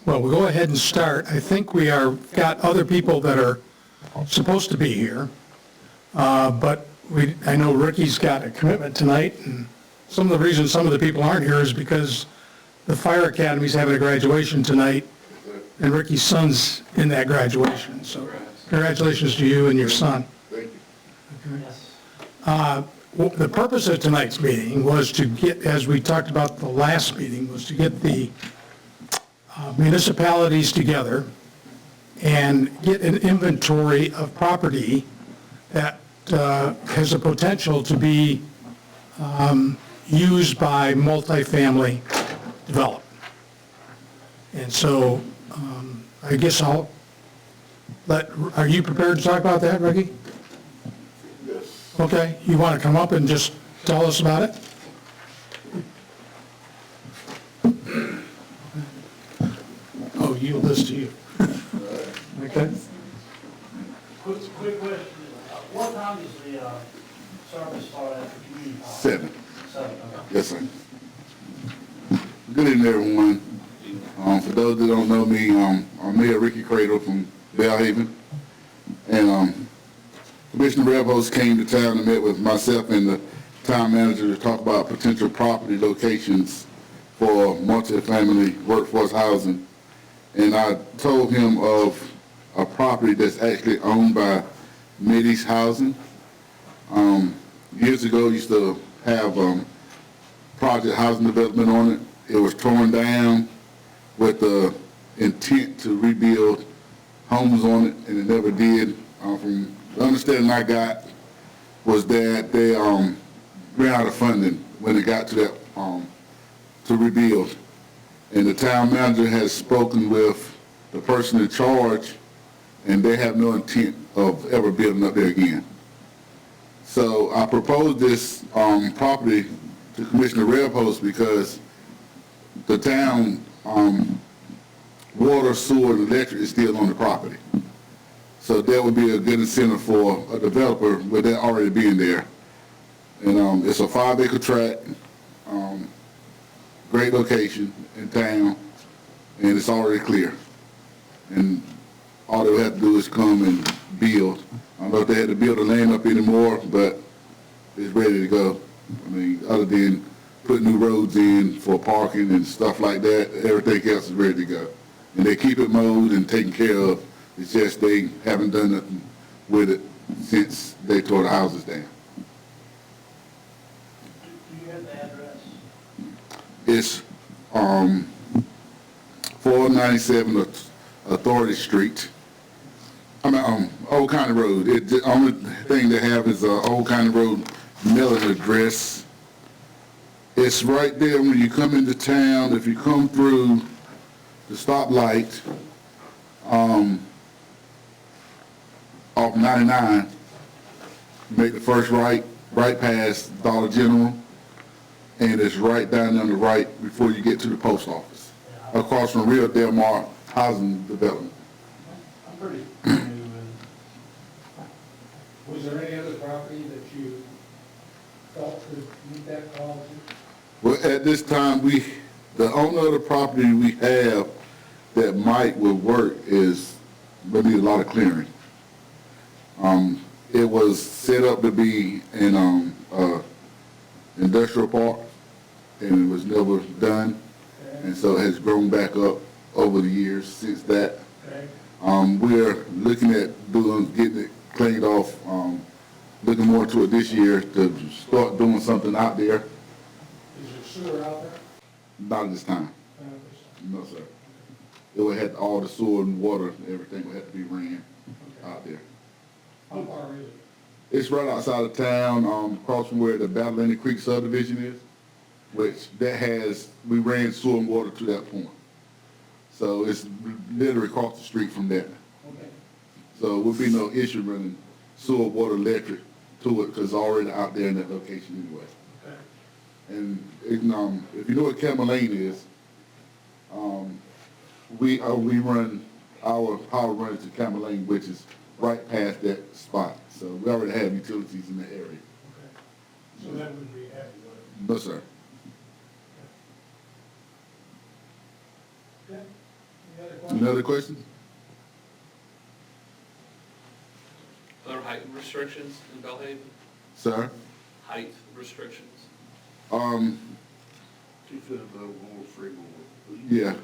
Well, we'll go ahead and start. I think we got other people that are supposed to be here, but I know Ricky's got a commitment tonight, and some of the reasons some of the people aren't here is because the fire academy's having a graduation tonight, and Ricky's son's in that graduation, so congratulations to you and your son. Thank you. The purpose of tonight's meeting was to get, as we talked about the last meeting, was to get the municipalities together and get an inventory of property that has a potential to be used by multifamily development. And so I guess are you prepared to talk about that, Ricky? Yes. Okay, you want to come up and just tell us about it? Oh, yield this to you. Okay. Quick question. What time does the service start at the community hall? 7. 7, okay. Yes, sir. Good evening, everyone. For those that don't know me, I'm Mayor Ricky Cradle from Bellhaven. And Commissioner Rebos came to town and met with myself and the town manager to talk about potential property locations for multifamily workforce housing. And I told him of a property that's actually owned by Mideast Housing. Years ago, used to have project housing development on it. It was torn down with the intent to rebuild homes on it, and it never did. From the understanding I got was that they ran out of funding when it got to that to rebuild. And the town manager has spoken with the person in charge, and they have no intent of ever building up there again. So I proposed this property to Commissioner Rebos because the town water, sewer, and electric is still on the property. So that would be a good incentive for a developer with that already being there. And it's a 5-acre tract, great location in town, and it's already clear. And all they would have to do is come and build. I don't know if they had to build the land up anymore, but it's ready to go. I mean, other than putting new roads in for parking and stuff like that, everything else is ready to go. And they keep it mowed and taken care of. It's just they haven't done nothing with it since they tore the houses down. Do you have the address? It's 497 Authority Street. I mean, Old County Road. The only thing they have is Old County Road mailing address. It's right there when you come into town. If you come through the stoplight off 99, make the first right past Dollar General, and it's right down on the right before you get to the post office, across from Real Del Mar Housing Development. I'm pretty new and Was there any other property that you felt could meet that quality? Well, at this time, the only other property we have that would work is, we need a lot of clearing. It was set up to be an industrial park, and it was never done, and so it has grown back up over the years since that. Okay. We're looking at getting it cleaned off, looking more to it this year to start doing something out there. Is there sewer out there? Not at this time. No, sir. It would have, all the sewer and water and everything would have to be ran out there. How far is it? It's right outside of town, across from where the Battle Any Creek subdivision is, which we ran sewer and water to that point. So it's literally across the street from there. Okay. So it would be no issue running sewer, water, electric to it, because it's already out there in that location anyway. Okay. And if you know what Campbell Lane is, we run our power runs to Campbell Lane, which is right past that spot. So we already have utilities in that area. Okay. So that would be happy with it? No, sir. Okay. Any Any other questions? Are there height restrictions in Bellhaven? Sir? Height restrictions? 2 foot above board freeboard. Yeah,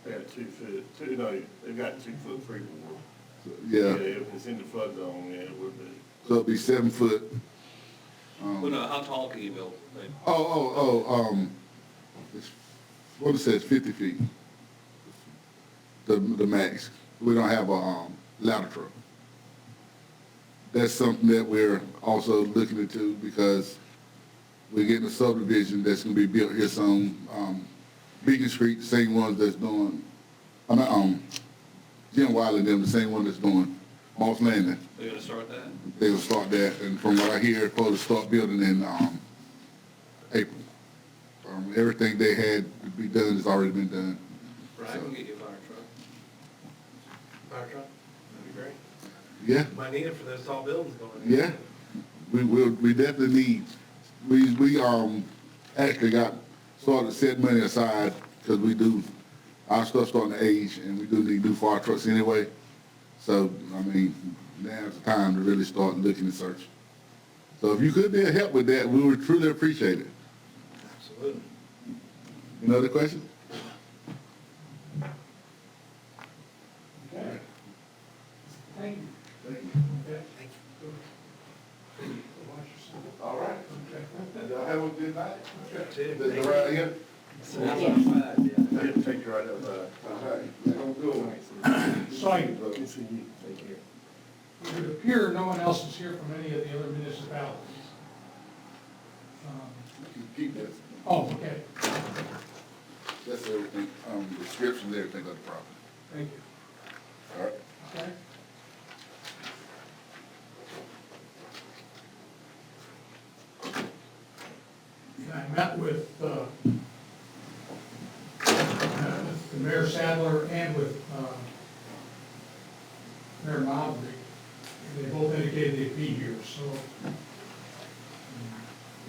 They have 2 foot, no, they've got 2 foot freeboard. yeah. If it's in the flood zone, yeah, it would be. So it'll be 7 foot. Well, no, how tall can you build? Like, It's, what it says, 50 feet. The max. We don't have a, ladder truck. That's something that we're also looking into because we're getting a subdivision that's gonna be built here soon. Beacon Street, the same ones that's doing, Jim Wiley, them, the same one that's doing Moss Landing. They're gonna start that? They will start that, and from what I hear, supposed to start building in, April. Everything they had to be done has already been done. Right, I can get you a fire truck. Fire truck, that'd be great. Yeah, Might need it for those tall buildings going in. yeah, we definitely need, we actually started setting money aside, because our stuff's starting to age, and we do need new fire trucks anyway. So, I mean, now's the time to really start looking and search. So if you could be a help with that, we would truly appreciate it. Absolutely. Any other questions? Okay. Thank you. Okay. Watch yourself. All right. Okay. Y'all have a good night. Too. Is it right here? Yeah, take you right up, All right, we're gonna go. Sign. Good to see you. Thank you. It would appear no one else is here from any of the other municipalities. Keep this. Oh, okay. That's everything, description, everything of the property. Thank you. All right. Okay. And I met with Mayor Sadler and with Mayor Mowbray, and they both indicated they'd be here, so,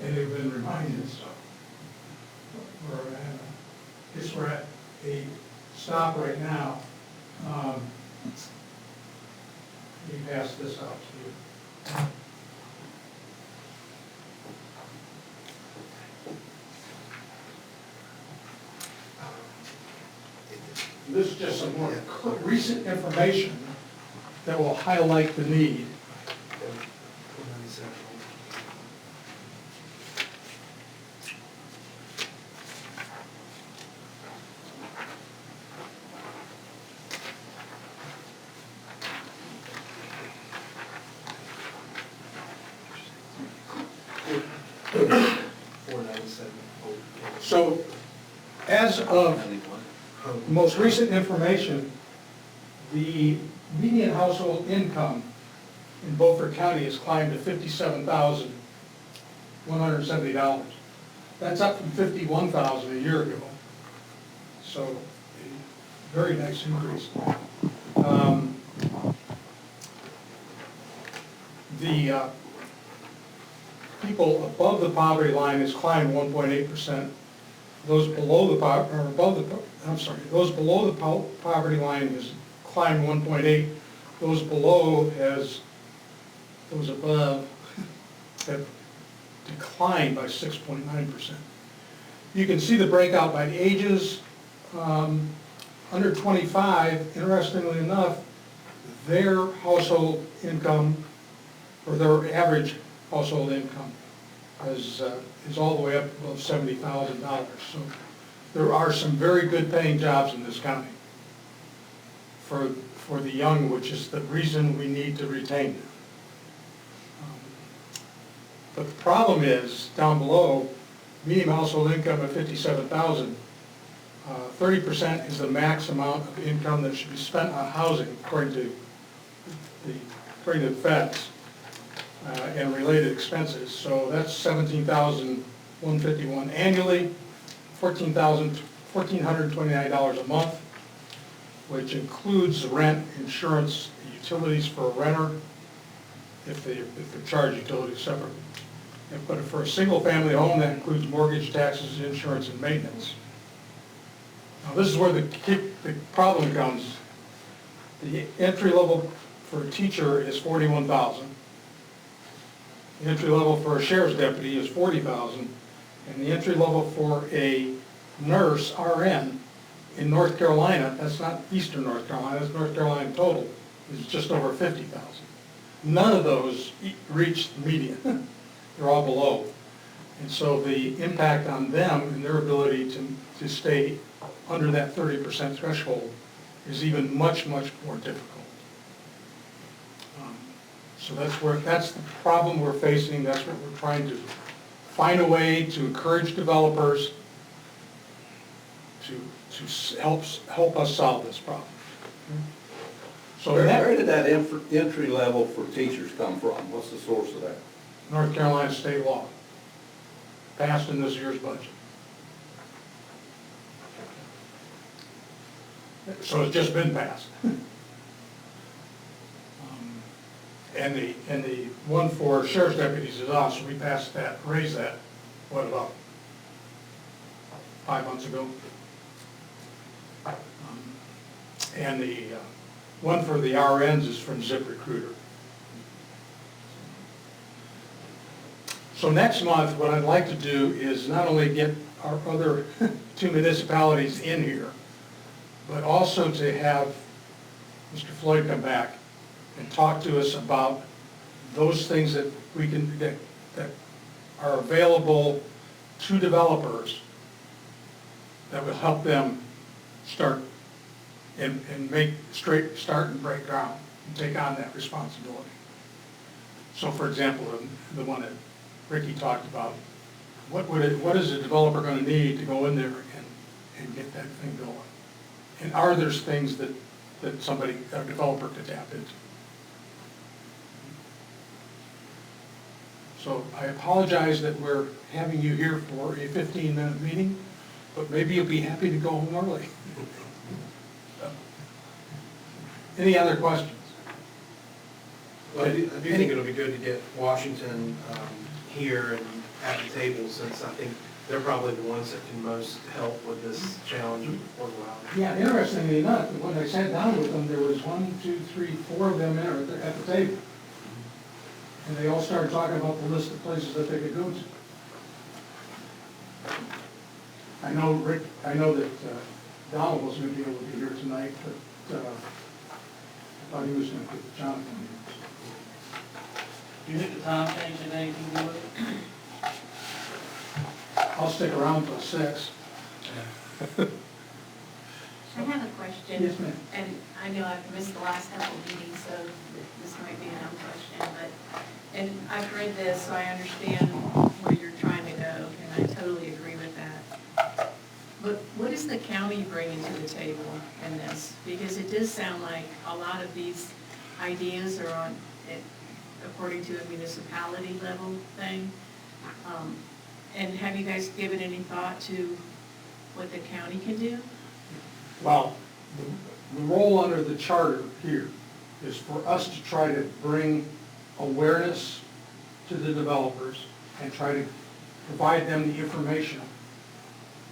and they've been reminding us of. I guess we're at a stop right now. Let me pass this out to you. This is just some more recent information that will highlight the need. So, as of most recent information, the median household income in Beaufort County has climbed to $57,170. That's up from $51,000 a year ago. So, a very nice increase. The people above the poverty line has climbed 1.8%. Those below the those below the poverty line has climbed 1.8. Those above have declined by 6.9%. You can see the breakout by ages. Under 25, interestingly enough, their household income, or their average household income, is all the way up above $70,000. So there are some very good paying jobs in this county for the young, which is the reason we need to retain them. But the problem is, down below, median household income of $57,000, 30% is the max amount of income that should be spent on housing, according to the feds. And related expenses. So that's $17,151 annually, $1,429 a month, which includes rent, insurance, utilities for a renter, if they charge utilities separately. But for a single-family home, that includes mortgage, taxes, insurance, and maintenance. Now, this is where the problem comes. The entry level for a teacher is 41,000. The entry level for a sheriff's deputy is 40,000. And the entry level for a nurse, RN, in North Carolina, that's not Eastern North Carolina, that's North Carolina total, is just over 50,000. None of those reach the median. They're all below. And so the impact on them and their ability to stay under that 30% threshold is even much, much more difficult. So that's the problem we're facing. That's what we're trying to find a way to encourage developers to help us solve this problem. So Where did that entry level for teachers come from? What's the source of that? North Carolina state law, passed in this year's budget. So it's just been passed. And the one for sheriff's deputies is us, we passed that, raised that, what, about 5 months ago? And the one for the RNs is from ZipRecruiter. So next month, what I'd like to do is not only get our other 2 municipalities in here, but also to have Mr. Floyd come back and talk to us about those things that we can, that are available to developers that will help them start and start and break ground and take on that responsibility. So for example, the one that Ricky talked about, what is a developer going to need to go in there and get that thing going? And are there things that a developer could tap into? So I apologize that we're having you here for a 15-minute meeting, but maybe you'll be happy to go home early. Any other questions? Well, I do think it'll be good to get Washington here and at the table, since I think they're probably the ones that can most help with this challenge of affordable housing. Yeah, interestingly enough, when I sat down with them, there was 4 of them there at the table. And they all started talking about the list of places that they could go to. I know that Donald wasn't going to be able to be here tonight, but I thought he was going to get Jonathan Do you think the time change had anything to do with it? here. I'll stick around till 6. I have a question. Yes, ma'am. And I know I've missed the last couple of meetings, so this might be a dumb question, and I've read this, so I understand where you're trying to go, and I totally agree with that. But what is the county bringing to the table in this? Because it does sound like a lot of these ideas are on, according to a municipality level thing. And have you guys given any thought to what the county can do? Well, the role under the charter here is for us to try to bring awareness to the developers and try to provide them the information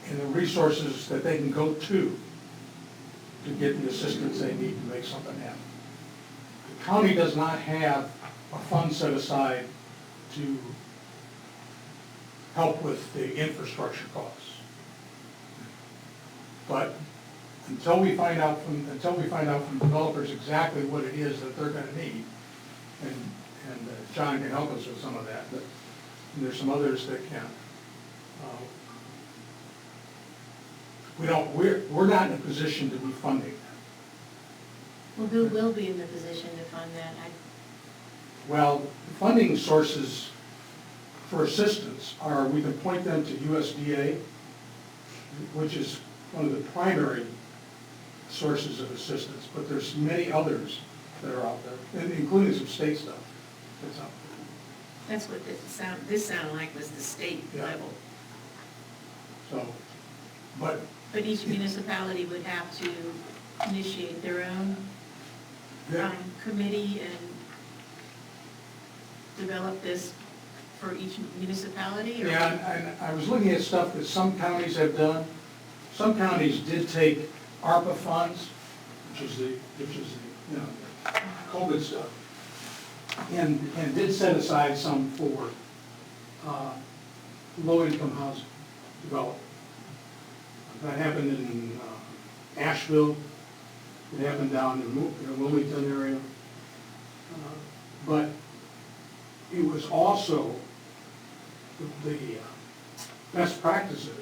and the resources that they can go to get the assistance they need to make something happen. The county does not have a fund set aside to help with the infrastructure costs. But until we find out from developers exactly what it is that they're going to need, and John can help us with some of that, but there's some others that can. We're not in a position to be funding that. Well, who will be in the position to fund that? Well, the funding sources for assistance are, we can point them to USDA, which is one of the primary sources of assistance, but there's many others that are out there, including some state stuff that's out there. That's what this sounded like, was the state Yeah. level. So, but But each municipality would have to initiate their own yeah, committee and develop this for each municipality? Or? yeah, and I was looking at stuff that some counties have done. Some counties did take ARPA funds, which is the you know, COVID stuff. And did set aside some for low-income housing development. That happened in Asheville, it happened down in the Wilmington area. But it was also the best practices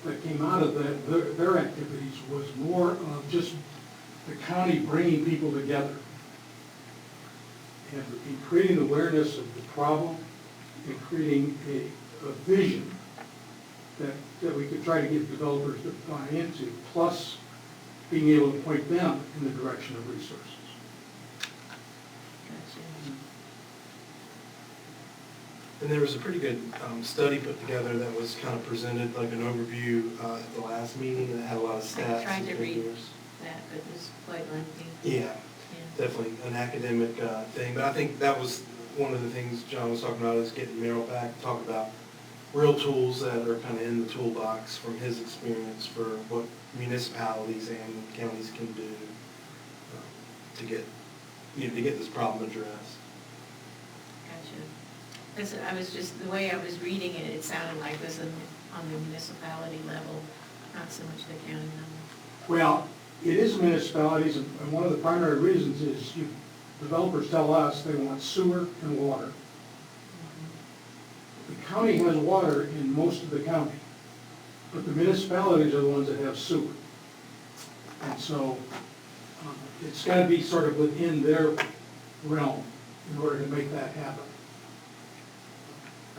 that came out of their activities was more of just the county bringing people together and creating awareness of the problem and creating a vision that we could try to get developers to buy into, plus being able to point them in the direction of resources. And there was a pretty good study put together that was kind of presented, like an overview at the last meeting, and it had a lot of stats. I tried and to read figures. that, but it was quite lengthy. Yeah, Yeah. definitely an academic thing, but I think that was one of the things John was talking about, is getting Merrill back to talk about real tools that are kind of in the toolbox from his experience for what municipalities and counties can do to get, to get this problem addressed. Gotcha. I was just, the way I was reading it, it sounded like it was on the municipality level, not so much the county level. Well, it is municipalities, and one of the primary reasons is developers tell us they want sewer and water. The county has water in most of the county, but the municipalities are the ones that have sewer. And so it's got to be sort of within their realm in order to make that happen.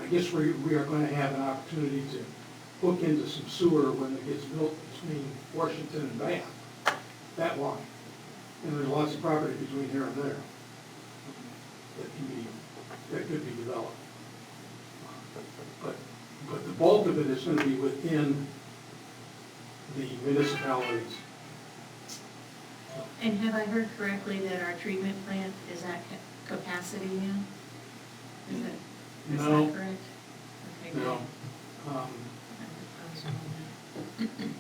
I guess we are going to have an opportunity to hook into some sewer when it gets built between Washington and Bath, that line. And there's lots of property between here and there that could be developed. But the bulk of it is going to be within the municipalities. And have I heard correctly that our treatment plant is at capacity now? Is No. that correct? Okay, good. No. I was wondering.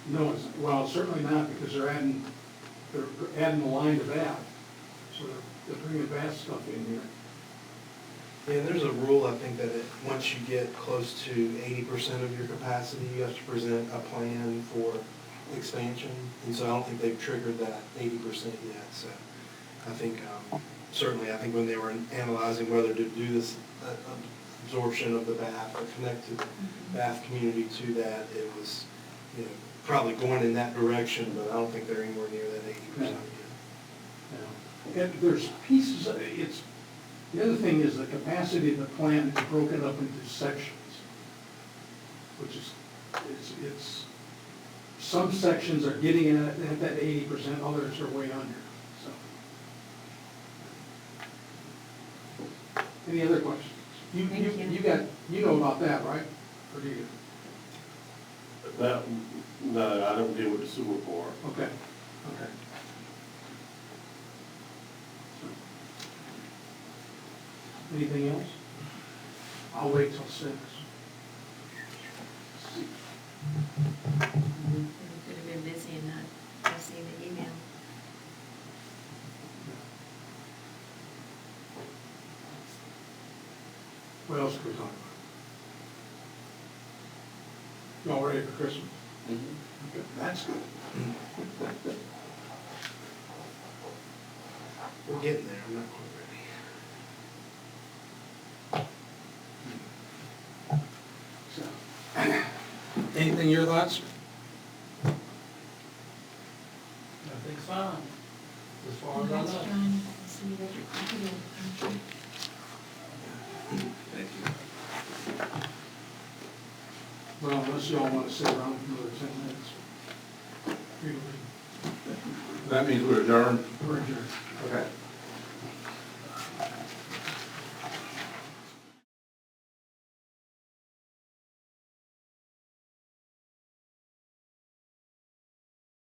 No, well, certainly not, because they're adding the line to Bath. So they're bringing Bath stuff in here. Yeah, and there's a rule, I think, that once you get close to 80% of your capacity, you have to present a plan for expansion. And so I don't think they've triggered that 80% yet. So I think, certainly, I think when they were analyzing whether to do this absorption of the Bath or connect the Bath community to that, it was, probably going in that direction, but I don't think they're anywhere near that 80% yet. And there's pieces, the other thing is the capacity of the plant is broken up into sections, which is, it's some sections are getting at that 80%, others are way under, so. Any other questions? You know about that, right? Or do you? That, no, I don't deal with the sewer part. Okay, okay. Anything else? I'll wait till 6. We could have been busy and not seen the email. What else can we talk about? Y'all ready for Christmas? Okay, that's good. We're getting there, I'm not quite ready. So, anything your thoughts? Everything's fine, as far as I Thanks, know. John. See you later. Thank you. Well, unless y'all want to sit around for another 10 minutes. That means we're adjourned? We're adjourned. Okay.